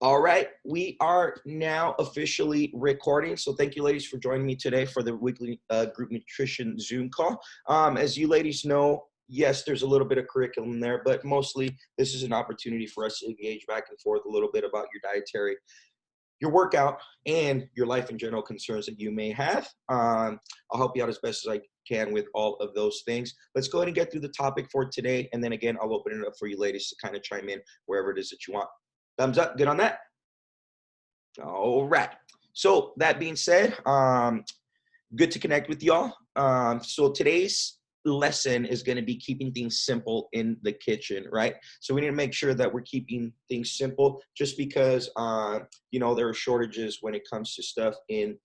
All right, we are now officially recording. So thank you, ladies, for joining me today for the weekly group nutrition Zoom call. As you ladies know, yes, there's a little bit of curriculum there, but mostly this is an opportunity for us to engage back and forth a little bit about your dietary, your workout, and your life in general concerns that you may have. I'll help you out as best as I can with all of those things. Let's go ahead and get through the topic for today. And then again, I'll open it up for you ladies to kind of chime in wherever it is that you want. Thumbs up, good on that? All right. So that being said, good to connect with y'all. So today's lesson is going to be keeping things simple in the kitchen, right? So we need to make sure that we're keeping things simple just because, there are shortages when it comes to stuff in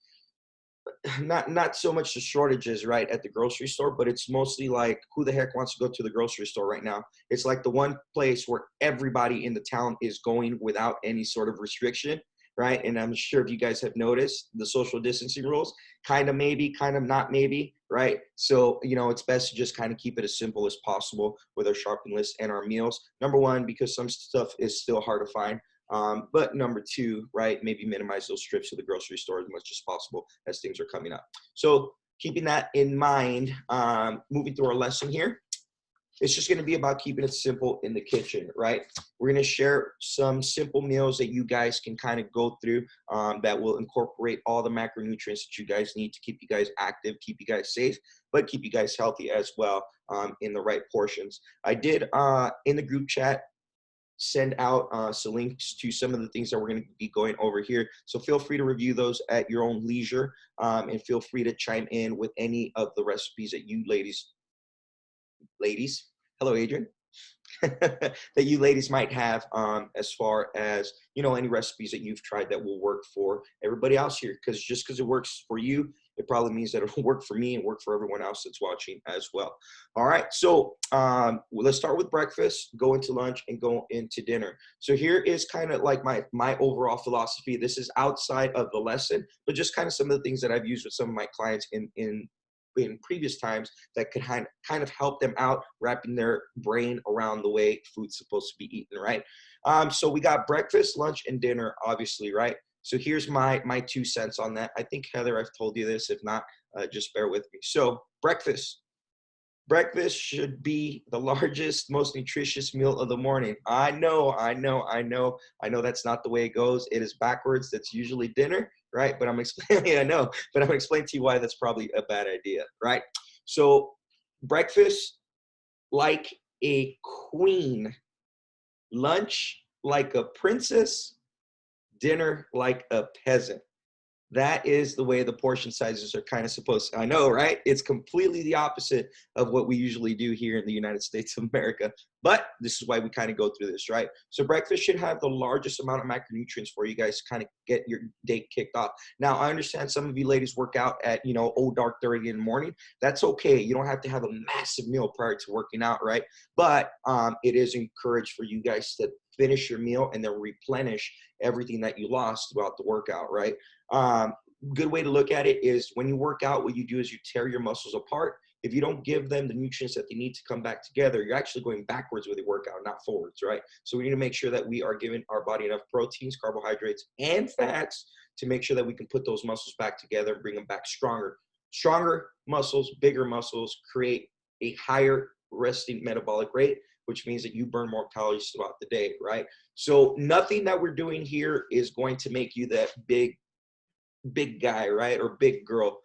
not so much the shortages, right, at the grocery store, but it's mostly like, who the heck wants to go to the grocery store right now? It's like the one place where everybody in the town is going without any sort of restriction, right? And I'm sure if you guys have noticed the social distancing rules, kind of maybe, kind of not maybe, right? So, it's best to just kind of keep it as simple as possible with our shopping list and our meals. Number one, because some stuff is still hard to find. But number two, right, maybe minimize those trips to the grocery store as much as possible as things are coming up. So keeping that in mind, moving through our lesson here, it's just going to be about keeping it simple in the kitchen, right? We're going to share some simple meals that you guys can kind of go through that will incorporate all the macronutrients that you guys need to keep you guys active, keep you guys safe, but keep you guys healthy as well in the right portions. I did in the group chat send out some links to some of the things that we're going to be going over here. So feel free to review those at your own leisure, and feel free to chime in with any of the recipes that you ladies, hello, Adrian, that you ladies might have as far as, any recipes that you've tried that will work for everybody else here. Because just because it works for you, it probably means that it'll work for me and work for everyone else that's watching as well. All right, so let's start with breakfast, go into lunch, and go into dinner. So here is kind of like my overall philosophy. This is outside of the lesson, but just kind of some of the things that I've used with some of my clients in previous times that could kind of help them out wrapping their brain around the way food's supposed to be eaten, right? So we got breakfast, lunch, and dinner, obviously, right? So here's my 2 cents on that. I think, Heather, I've told you this. If not, just bear with me. So breakfast. Breakfast should be the largest, most nutritious meal of the morning. I know that's not the way it goes. It is backwards. That's usually dinner, right? But I'm explaining, I know, but I'm explaining to you why that's probably a bad idea, right? So breakfast like a queen, lunch like a princess, dinner like a peasant. That is the way the portion sizes are kind of supposed to. I know, right? It's completely the opposite of what we usually do here in the United States of America. But this is why we kind of go through this, right? So breakfast should have the largest amount of macronutrients for you guys to kind of get your day kicked off. Now, I understand some of you ladies work out at, dark 30 in the morning. That's okay. You don't have to have a massive meal prior to working out, right? But it is encouraged for you guys to finish your meal and then replenish everything that you lost throughout the workout, right? Good way to look at it is when you work out, what you do is you tear your muscles apart. If you don't give them the nutrients that they need to come back together, you're actually going backwards with your workout, not forwards, right? So we need to make sure that we are giving our body enough proteins, carbohydrates, and fats to make sure that we can put those muscles back together and bring them back stronger. Stronger muscles, bigger muscles create a higher resting metabolic rate, which means that you burn more calories throughout the day, right? So nothing that we're doing here is going to make you that big guy, right? Or big girl.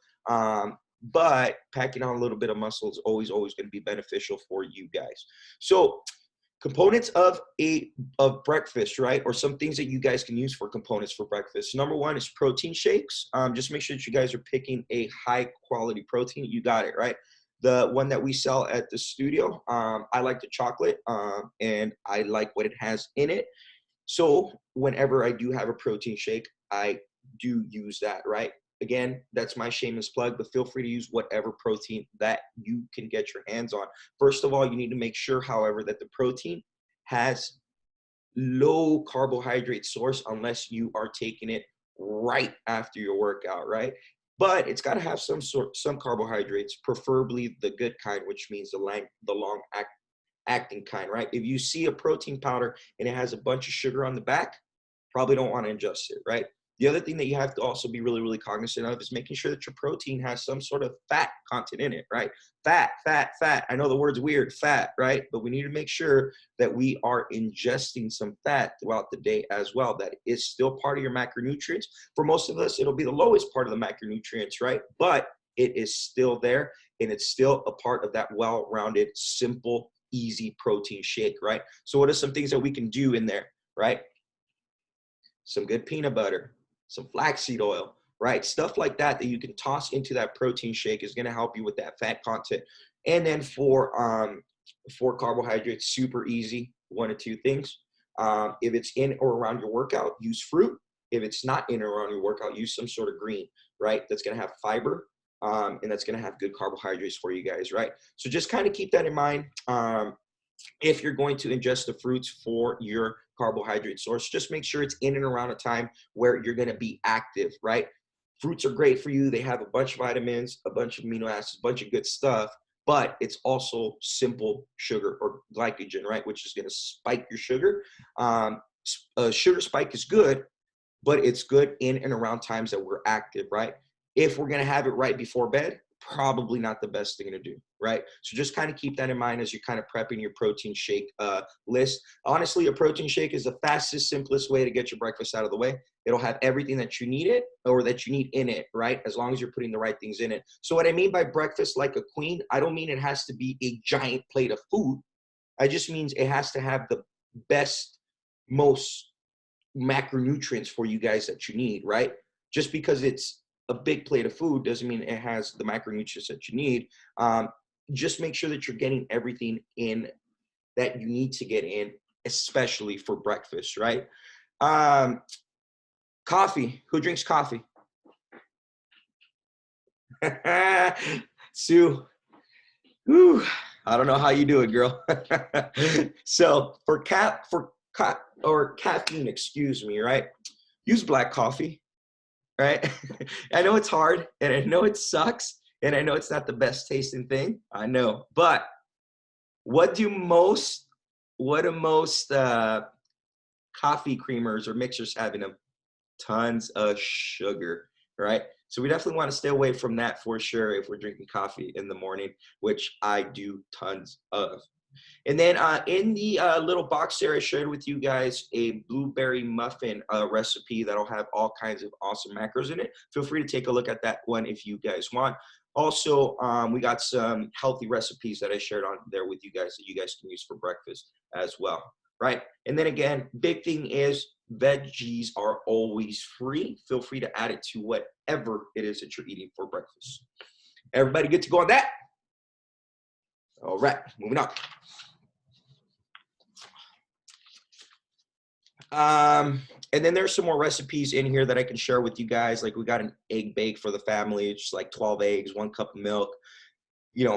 But packing on a little bit of muscle is always going to be beneficial for you guys. So components of breakfast, right? Or some things that you guys can use for components for breakfast. Number one is protein shakes. Just make sure that you guys are picking a high quality protein. You got it, right? The one that we sell at the studio, I like the chocolate, and I like what it has in it. So whenever I do have a protein shake, I do use that, right? Again, that's my shameless plug, but feel free to use whatever protein that you can get your hands on. First of all, you need to make sure, however, that the protein has low carbohydrate source unless you are taking it right after your workout, right? But it's got to have some carbohydrates, preferably the good kind, which means the long acting kind, right? If you see a protein powder and it has a bunch of sugar on the back, probably don't want to ingest it, right? The other thing that you have to also be really, really cognizant of is making sure that your protein has some sort of fat content in it, right? Fat, fat, fat. I know the word's weird, fat, right? But we need to make sure that we are ingesting some fat throughout the day as well. That is still part of your macronutrients. For most of us, it'll be the lowest part of the macronutrients, right? But it is still there, and it's still a part of that well-rounded, simple, easy protein shake, right? So what are some things that we can do in there, right? Some good peanut butter, some flaxseed oil, right? Stuff like that that you can toss into that protein shake is going to help you with that fat content. And then for carbohydrates, super easy, one of two things. If it's in or around your workout, use fruit. If it's not in or around your workout, use some sort of green, right? That's going to have fiber, and that's going to have good carbohydrates for you guys, right? So just kind of keep that in mind. If you're going to ingest the fruits for your carbohydrate source, just make sure it's in and around a time where you're going to be active, right? Fruits are great for you. They have a bunch of vitamins, a bunch of amino acids, a bunch of good stuff, but it's also simple sugar or glycogen, right? Which is going to spike your sugar. A sugar spike is good, but it's good in and around times that we're active, right? If we're going to have it right before bed, probably not the best thing to do, right? So just kind of keep that in mind as you're kind of prepping your protein shake list. Honestly, a protein shake is the fastest, simplest way to get your breakfast out of the way. It'll have everything that you need it or that you need in it, right? As long as you're putting the right things in it. So what I mean by breakfast like a queen, I don't mean it has to be a giant plate of food. I just means it has to have the best, most macronutrients for you guys that you need, right? Just because it's a big plate of food doesn't mean it has the macronutrients that you need. Just make sure that you're getting everything in that you need to get in, especially for breakfast, right? Coffee. Who drinks coffee? Sue. Whew. I don't know how you do it, girl. So for caffeine, excuse me, right? Use black coffee. Right? I know it's hard, and I know it sucks, and I know it's not the best tasting thing. I know, but what do most coffee creamers or mixers have in them? Tons of sugar, right? So we definitely want to stay away from that for sure if we're drinking coffee in the morning, which I do tons of. And then in the little box there, I shared with you guys a blueberry muffin recipe that'll have all kinds of awesome macros in it. Feel free to take a look at that one if you guys want. Also, we got some healthy recipes that I shared on there with you guys that you guys can use for breakfast as well, right? And then again, big thing is veggies are always free. Feel free to add it to whatever it is that you're eating for breakfast. Everybody good to go on that? All right, moving on. And then there's some more recipes in here that I can share with you guys. Like we got an egg bake for the family. It's just like 12 eggs, 1 cup of milk,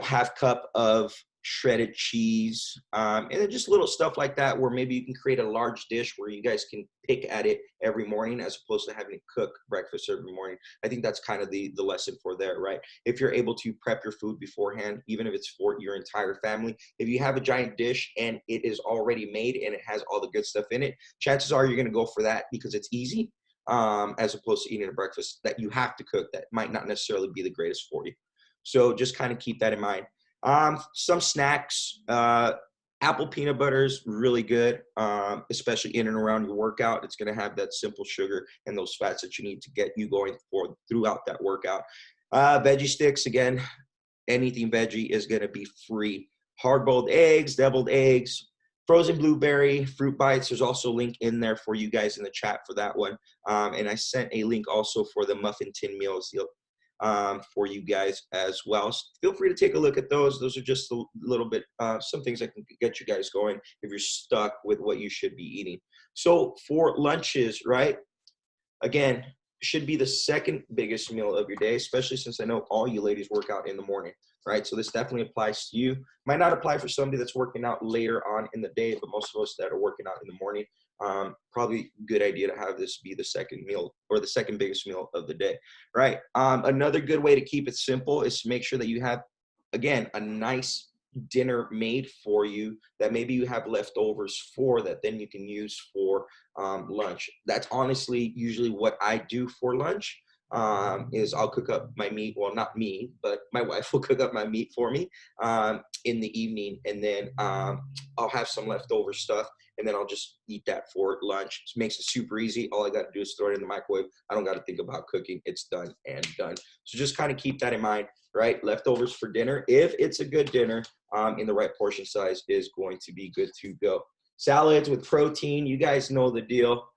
half cup of shredded cheese, and then just little stuff like that where maybe you can create a large dish where you guys can pick at it every morning as opposed to having to cook breakfast every morning. I think that's kind of the lesson for there, right? If you're able to prep your food beforehand, even if it's for your entire family, if you have a giant dish and it is already made and it has all the good stuff in it, chances are you're going to go for that because it's easy, as opposed to eating a breakfast that you have to cook that might not necessarily be the greatest for you. So just kind of keep that in mind. Some snacks, apple peanut butter is really good, especially in and around your workout. It's going to have that simple sugar and those fats that you need to get you going for throughout that workout. Veggie sticks, again, anything veggie is going to be free. Hard-boiled eggs, deviled eggs, frozen blueberry, fruit bites. There's also a link in there for you guys in the chat for that one. And I sent a link also for the muffin tin meals for you guys as well. So feel free to take a look at those. Those are just a little bit, some things that can get you guys going if you're stuck with what you should be eating. So for lunches, right? Again, should be the second biggest meal of your day, especially since I know all you ladies work out in the morning, right? So this definitely applies to you. Might not apply for somebody that's working out later on in the day, but most of us that are working out in the morning, probably a good idea to have this be the second meal or the second biggest meal of the day, right? Another good way to keep it simple is to make sure that you have, again, a nice dinner made for you that maybe you have leftovers for that then you can use for lunch. That's honestly usually what I do for lunch. Is I'll cook up my meat. Well, not me, but my wife will cook up my meat for me in the evening, and then I'll have some leftover stuff, and then I'll just eat that for lunch. It makes it super easy. All I got to do is throw it in the microwave. I don't got to think about cooking. It's done and done. So just kind of keep that in mind, right? Leftovers for dinner, if it's a good dinner, in the right portion size, is going to be good to go. Salads with protein, you guys know the deal.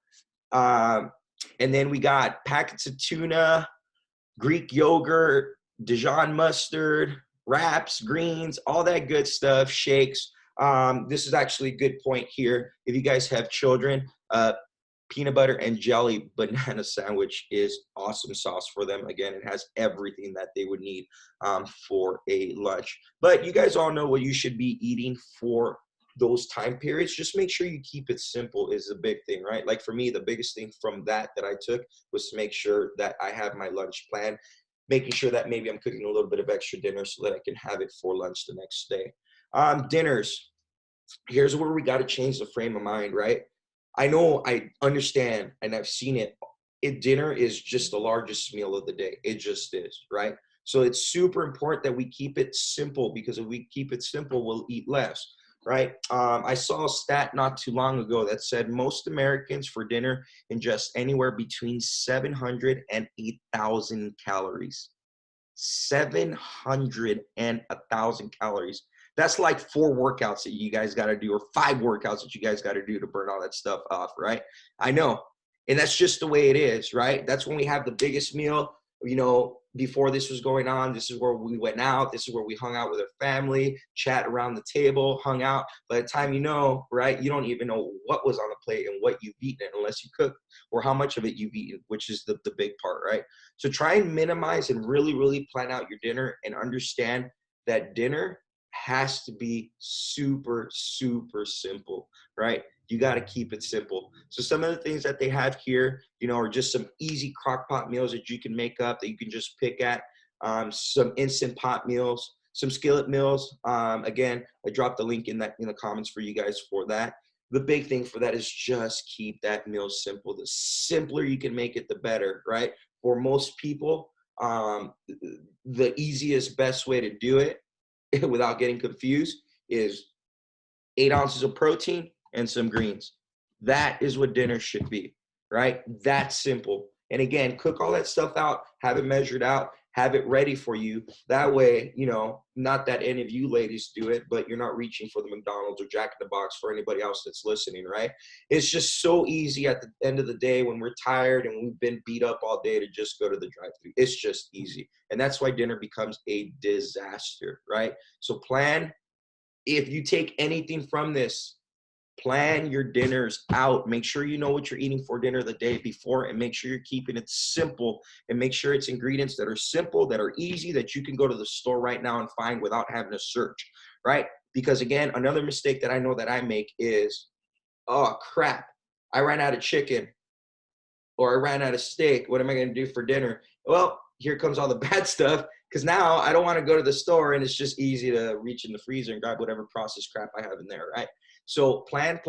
And then we got packets of tuna, Greek yogurt, Dijon mustard, wraps, greens, all that good stuff, shakes. This is actually a good point here. If you guys have children, peanut butter and jelly banana sandwich is awesome sauce for them. Again, it has everything that they would need for a lunch. But you guys all know what you should be eating for those time periods. Just make sure you keep it simple is the big thing, right? Like for me, the biggest thing from that I took was to make sure that I have my lunch plan, making sure that maybe I'm cooking a little bit of extra dinner so that I can have it for lunch the next day. Dinners, here's where we got to change the frame of mind, right? I know, I understand, and I've seen it. Dinner is just the largest meal of the day. It just is, right? So it's super important that we keep it simple, because if we keep it simple, we'll eat less, right? I saw a stat not too long ago that said most Americans for dinner ingest anywhere between 700 and 8,000 calories. 700 and 1,000 calories. That's like 4 workouts that you guys got to do, or 5 workouts that you guys got to do to burn all that stuff off, right? I know. And that's just the way it is, right? That's when we have the biggest meal. You know, before this was going on, this is where we went out. This is where we hung out with our family, chat around the table, hung out. By the time you know, right, you don't even know what was on the plate and what you've eaten unless you cook, or how much of it you've eaten, which is the big part, right? So try and minimize and really, really plan out your dinner, and understand that dinner has to be super, super simple, right? You got to keep it simple. So some of the things that they have here, you know, are just some easy crock pot meals that you can make up, that you can just pick at. Some instant pot meals, some skillet meals. Again, I dropped the link in the comments for you guys for that. The big thing for that is just keep that meal simple. The simpler you can make it, the better, right? For most people, the easiest, best way to do it without getting confused is 8 ounces of protein and some greens. That is what dinner should be, right? That's simple. And again, cook all that stuff out, have it measured out, have it ready for you. That way, you know, not that any of you ladies do it, but you're not reaching for the McDonald's or Jack in the Box for anybody else that's listening, right? It's just so easy at the end of the day when we're tired and we've been beat up all day to just go to the drive-thru. It's just easy. And that's why dinner becomes a disaster, right? So plan. If you take anything from this, plan your dinners out. Make sure you know what you're eating for dinner the day before, and make sure you're keeping it simple, and make sure it's ingredients that are simple, that are easy, that you can go to the store right now and find without having to search, right? Because again, another mistake that I know that I make is, oh crap, I ran out of chicken, or I ran out of steak. What am I going to do for dinner? Well, here comes all the bad stuff, because now I don't want to go to the store, and it's just easy to reach in the freezer and grab whatever processed crap I have in there, right? So plan,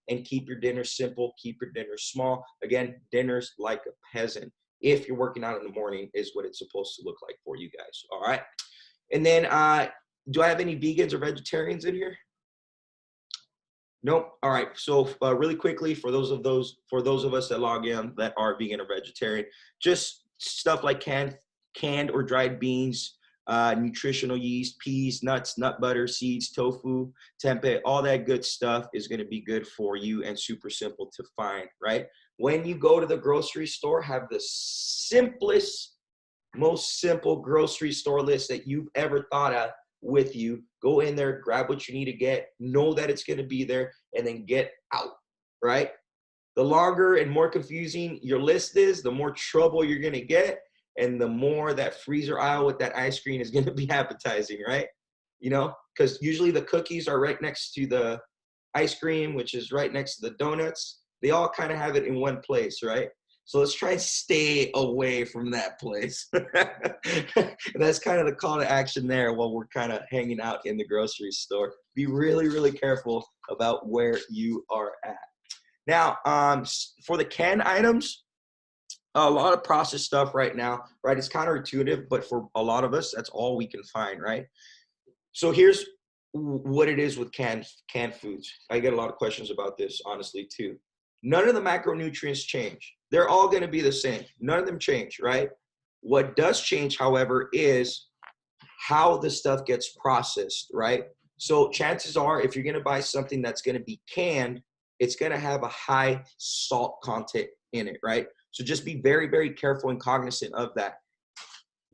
and keep your dinner simple. Keep your dinner small. Again, dinner's like a peasant. If you're working out in the morning, is what it's supposed to look like for you guys. All right. And then, do I have any vegans or vegetarians in here? Nope. All right. So really quickly, for those of us that log in that are vegan or vegetarian, just stuff like canned or dried beans, nutritional yeast, peas, nuts, nut butter, seeds, tofu, tempeh, all that good stuff is going to be good for you and super simple to find, right? When you go to the grocery store, have the simplest, most simple grocery store list that you've ever thought of with you. Go in there, grab what you need to get, know that it's going to be there, and then get out, right? The longer and more confusing your list is, the more trouble you're going to get, and the more that freezer aisle with that ice cream is going to be appetizing, right? You know, because usually the cookies are right next to the ice cream, which is right next to the donuts. They all kind of have it in one place, right? So let's try and stay away from that place. That's kind of the call to action there while we're kind of hanging out in the grocery store. Be really, really careful about where you are at. Now, for the canned items, a lot of processed stuff right now, right? It's counterintuitive, but for a lot of us, that's all we can find, right? So here's what it is with canned foods. I get a lot of questions about this, honestly, too. None of the macronutrients change. They're all going to be the same. None of them change, right? What does change, however, is how the stuff gets processed, right? So chances are, if you're going to buy something that's going to be canned, it's going to have a high salt content in it, right? So just be very, very careful and cognizant of that.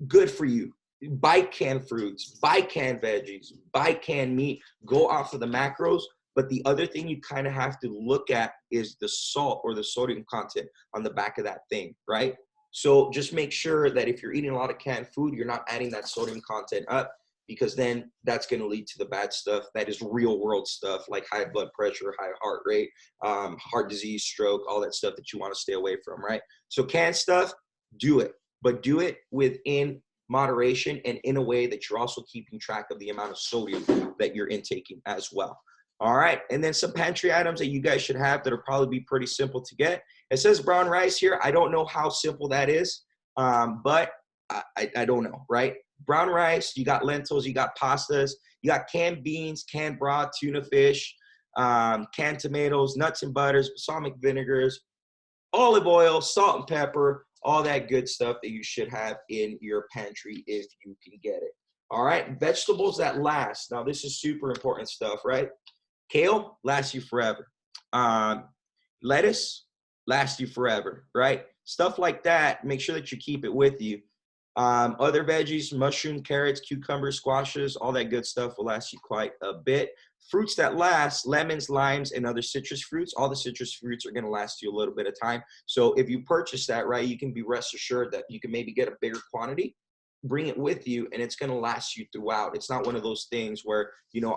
Good for you. Buy canned fruits, buy canned veggies, buy canned meat, go off of the macros. But the other thing you kind of have to look at is the salt or the sodium content on the back of that thing, right? So just make sure that if you're eating a lot of canned food, you're not adding that sodium content up, because then that's going to lead to the bad stuff that is real world stuff like high blood pressure, high heart rate, heart disease, stroke, all that stuff that you want to stay away from, right? So canned stuff, do it, but do it within moderation and in a way that you're also keeping track of the amount of sodium that you're intaking as well. All right, and then some pantry items that you guys should have that'll probably be pretty simple to get. It says brown rice here. I don't know how simple that is, but I don't know, right? Brown rice, you got lentils, you got pastas, you got canned beans, canned broth, tuna fish, canned tomatoes, nuts and butters, balsamic vinegars, olive oil, salt and pepper, all that good stuff that you should have in your pantry if you can get it. All right, vegetables that last. Now, this is super important stuff, right? Kale lasts you forever. Lettuce lasts you forever, right? Stuff like that, make sure that you keep it with you. Other veggies, mushroom, carrots, cucumbers, squashes, all that good stuff will last you quite a bit. Fruits that last, lemons, limes, and other citrus fruits. All the citrus fruits are going to last you a little bit of time. So if you purchase that, right, you can be rest assured that you can maybe get a bigger quantity, bring it with you, and it's going to last you throughout. It's not one of those things where, you know,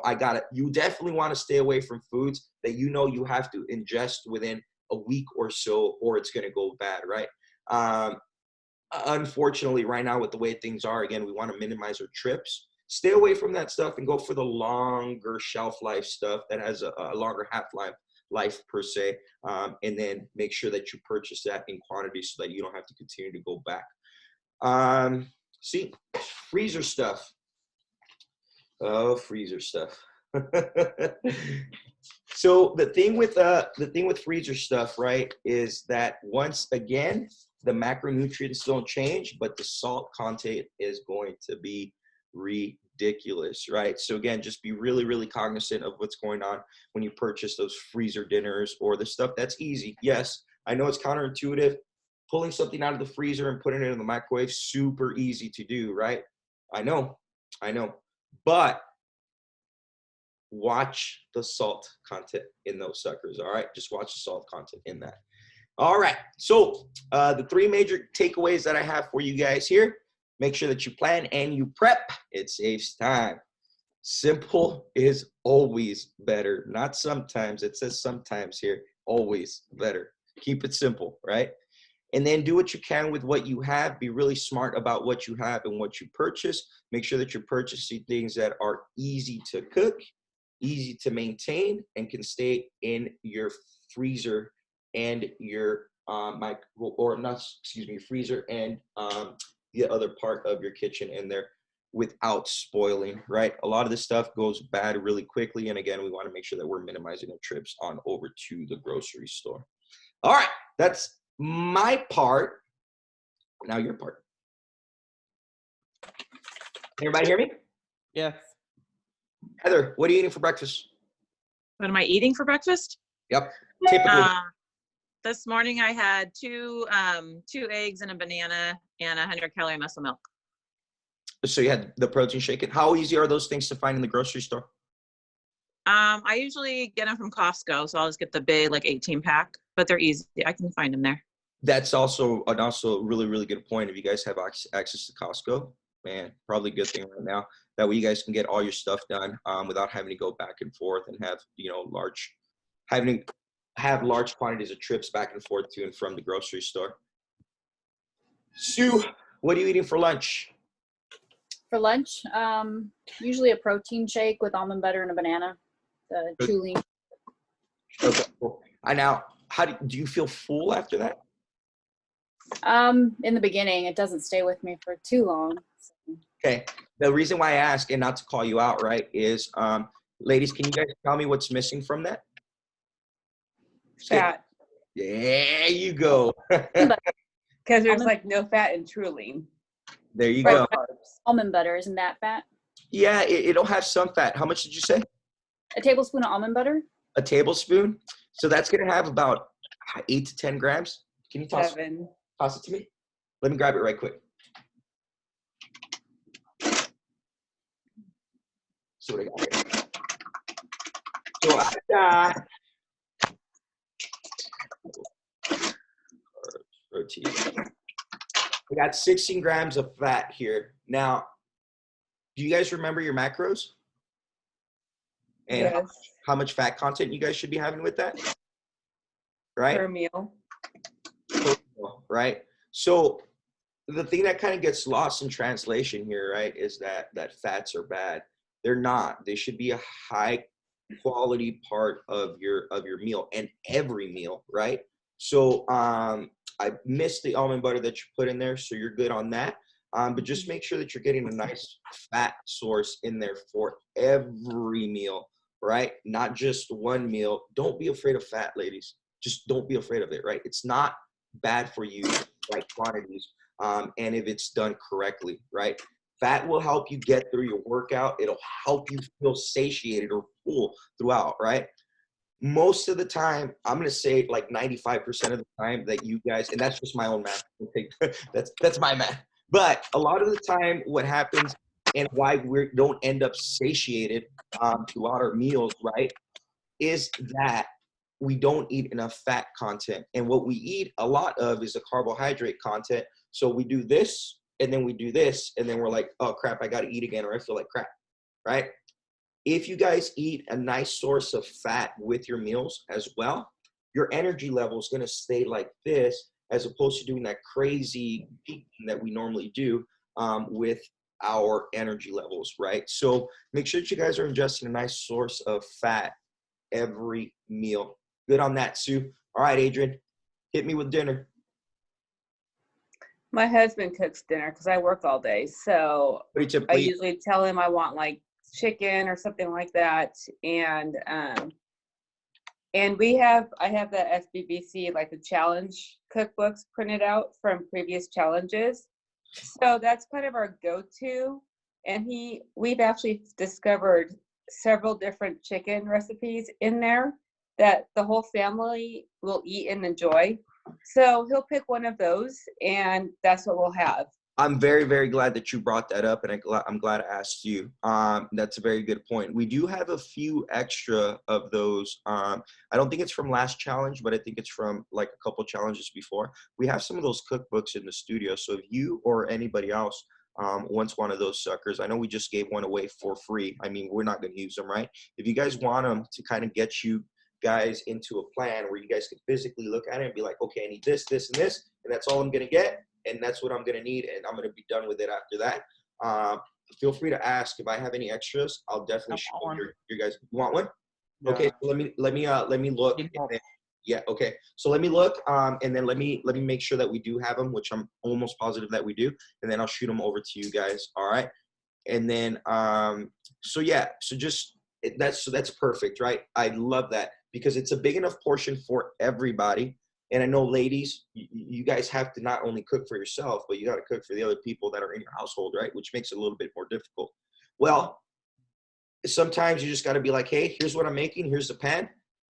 you definitely want to stay away from foods that you know you have to ingest within a week or so, or it's going to go bad, right? Unfortunately, right now with the way things are, again, we want to minimize our trips. Stay away from that stuff and go for the longer shelf life stuff that has a longer life per se, and then make sure that you purchase that in quantity so that you don't have to continue to go back. See, freezer stuff. Oh, freezer stuff. So the thing with freezer stuff, right, is that once again, the macronutrients don't change, but the salt content is going to be ridiculous, right? So again, just be really, really cognizant of what's going on when you purchase those freezer dinners or the stuff that's easy. Yes, I know it's counterintuitive. Pulling something out of the freezer and putting it in the microwave, super easy to do, right? I know. But watch the salt content in those suckers, all right? Just watch the salt content in that. All right, so the three major takeaways that I have for you guys here: make sure that you plan and you prep. It saves time. Simple is always better. Not sometimes. It says sometimes here. Always better. Keep it simple, right? And then do what you can with what you have. Be really smart about what you have and what you purchase. Make sure that you're purchasing things that are easy to cook, easy to maintain, and can stay in your freezer and your freezer and the other part of your kitchen in there without spoiling, right? A lot of this stuff goes bad really quickly. And again, we want to make sure that we're minimizing our trips on over to the grocery store. All right, that's my part. Now your part. Everybody hear me? Yes. Heather, what are you eating for breakfast? What am I eating for breakfast? Yep, typically. This morning I had two eggs and a banana and 100-calorie muscle milk. So you had the protein shake. How easy are those things to find in the grocery store? I usually get them from Costco, so I'll just get the big, like 18-pack, but they're easy. I can find them there. That's also a really, really good point. If you guys have access to Costco, man, probably a good thing right now. That way you guys can get all your stuff done without having to go back and forth and have, large quantities of trips back and forth to and from the grocery store. Sue, what are you eating for lunch? For lunch, usually a protein shake with almond butter and a banana, the Chulene. Okay, cool. I now, do you feel full after that? In the beginning, it doesn't stay with me for too long. So. Okay. The reason why I ask, and not to call you out, right, is, ladies, can you guys tell me what's missing from that? Fat. There you go. Because there's like no fat in Truline. There you Right. go. Almond butter, isn't that fat? Yeah, it'll have some fat. How much did you say? A tablespoon of almond butter? A tablespoon. So that's going to have about 8 to 10 grams. Can you toss it to me? Let me grab it right quick. See what I got here. So I got protein. I got 16 grams of fat here. Now, do you guys remember your macros? And Yes. how much fat content you guys should be having with that? Right? Per meal. Right? So the thing that kind of gets lost in translation here, right, is that fats are bad. They're not. They should be a high quality part of your meal, and every meal, right? So I missed the almond butter that you put in there, so you're good on that. But just make sure that you're getting a nice fat source in there for every meal, right? Not just one meal. Don't be afraid of fat, ladies. Just don't be afraid of it, right? It's not bad for you, right quantities, and if it's done correctly, right? Fat will help you get through your workout. It'll help you feel satiated or full throughout, right? Most of the time, I'm going to say like 95% of the time that you guys, and that's just my own math. That's my math. But a lot of the time what happens and why we don't end up satiated throughout our meals, right, is that we don't eat enough fat content. And what we eat a lot of is the carbohydrate content. So we do this, and then we do this, and then we're like, oh crap, I got to eat again, or I feel like crap, right? If you guys eat a nice source of fat with your meals as well, your energy level is going to stay like this, as opposed to doing that crazy peaking that we normally do with our energy levels, right? So make sure that you guys are ingesting a nice source of fat every meal. Good on that, Sue. All right, Adrian, hit me with dinner. My husband cooks dinner because I work all day. So I usually tell him I want like chicken or something like that. And I have the FBBC, like the challenge cookbooks printed out from previous challenges. So that's kind of our go-to. And we've actually discovered several different chicken recipes in there that the whole family will eat and enjoy. So he'll pick one of those, and that's what we'll have. I'm very, very glad that you brought that up, and I'm glad I asked you. That's a very good point. We do have a few extra of those. I don't think it's from last challenge, but I think it's from like a couple challenges before. We have some of those cookbooks in the studio. So if you or anybody else wants one of those suckers, I know we just gave one away for free. I mean, we're not going to use them, right? If you guys want them to kind of get you guys into a plan where you guys can physically look at it and be like, okay, I need this, this, and this, and that's all I'm going to get. And that's what I'm going to need, and I'm going to be done with it after that. Feel free to ask if I have any extras. I'll definitely show your guys. You want one? Yeah. Okay, so let me look. Yeah, okay. So let me look, and then let me make sure that we do have them, which I'm almost positive that we do, and then I'll shoot them over to you guys. All right, and then so yeah, so just that's perfect, right? I love that because it's a big enough portion for everybody. And I know, ladies, you guys have to not only cook for yourself, but you got to cook for the other people that are in your household, right? Which makes it a little bit more difficult. Well, sometimes you just got to be like, hey, here's what I'm making. Here's the pan.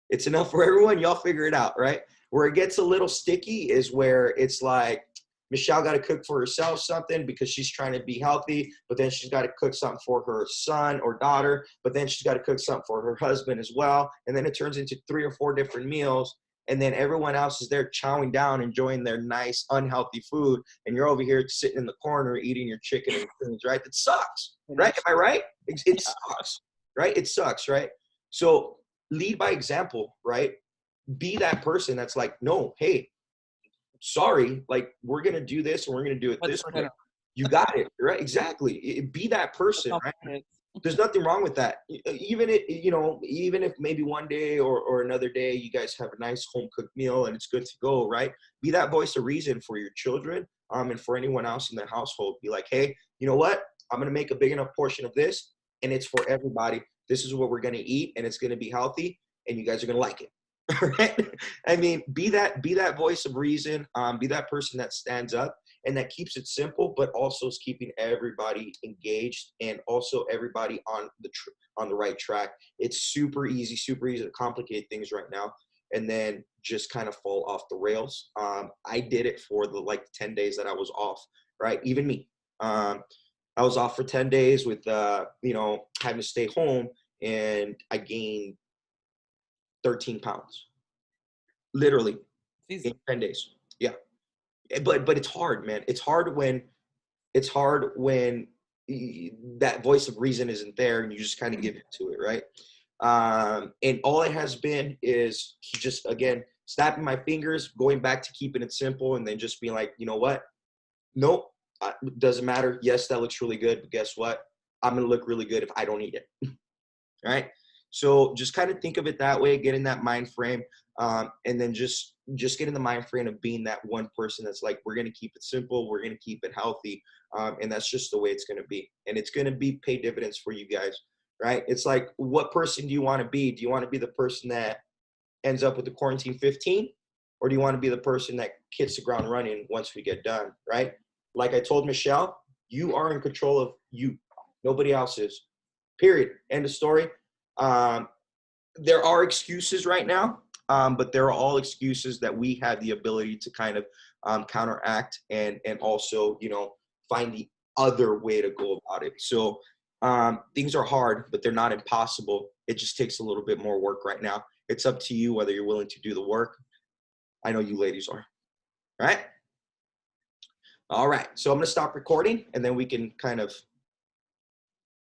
It's enough for everyone. Y'all figure it out, right? Where it gets a little sticky is where it's like, Michelle got to cook for herself something because she's trying to be healthy, but then she's got to cook something for her son or daughter, but then she's got to cook something for her husband as well. And then it turns into 3 or 4 different meals. And then everyone else is there chowing down, enjoying their nice, unhealthy food. And you're over here sitting in the corner eating your chicken and things, right? That sucks, right? Am I right? It sucks, right? It sucks, right? So lead by example, right? Be that person that's like, no, hey, sorry, like we're going to do this and we're going to do it What's this for way. dinner? You got it, right? Exactly. Be that person, right? There's nothing wrong with that. Even if maybe one day or another day you guys have a nice home cooked meal and it's good to go, right? Be that voice of reason for your children, and for anyone else in the household. Be like, hey, you know what? I'm gonna make a big enough portion of this, and it's for everybody. This is what we're gonna eat, and it's gonna be healthy, and you guys are gonna like it. Right? I mean, be that voice of reason. Be that person that stands up and that keeps it simple, but also is keeping everybody engaged and also everybody on the right track. It's super easy to complicate things right now, and then just kind of fall off the rails. I did it for the 10 days that I was off, right? Even me. I was off for 10 days with having to stay home, and I gained 13 pounds, literally in 10 days. Yeah. But it's hard, man. It's hard when that voice of reason isn't there and you just kind of give into it, right? And all it has been is just, again, snapping my fingers, going back to keeping it simple, and then just being like, you know what? Nope, doesn't matter. Yes, that looks really good, but guess what? I'm gonna look really good if I don't eat it. Right? So just kind of think of it that way, get in that mind frame, and then just get in the mind frame of being that one person that's like, we're going to keep it simple, we're going to keep it healthy, and that's just the way it's going to be. And it's going to be pay dividends for you guys, right? It's like, what person do you want to be? Do you want to be the person that ends up with the quarantine 15, or do you want to be the person that hits the ground running once we get done, right? Like I told Michelle, you are in control of you. Nobody else is. Period. End of story. There are excuses right now, but they're all excuses that we have the ability to kind of counteract and also, find the other way to go about it. So things are hard, but they're not impossible. It just takes a little bit more work right now. It's up to you whether you're willing to do the work. I know you ladies are. All right? All right. So I'm going to stop recording, and then we can kind of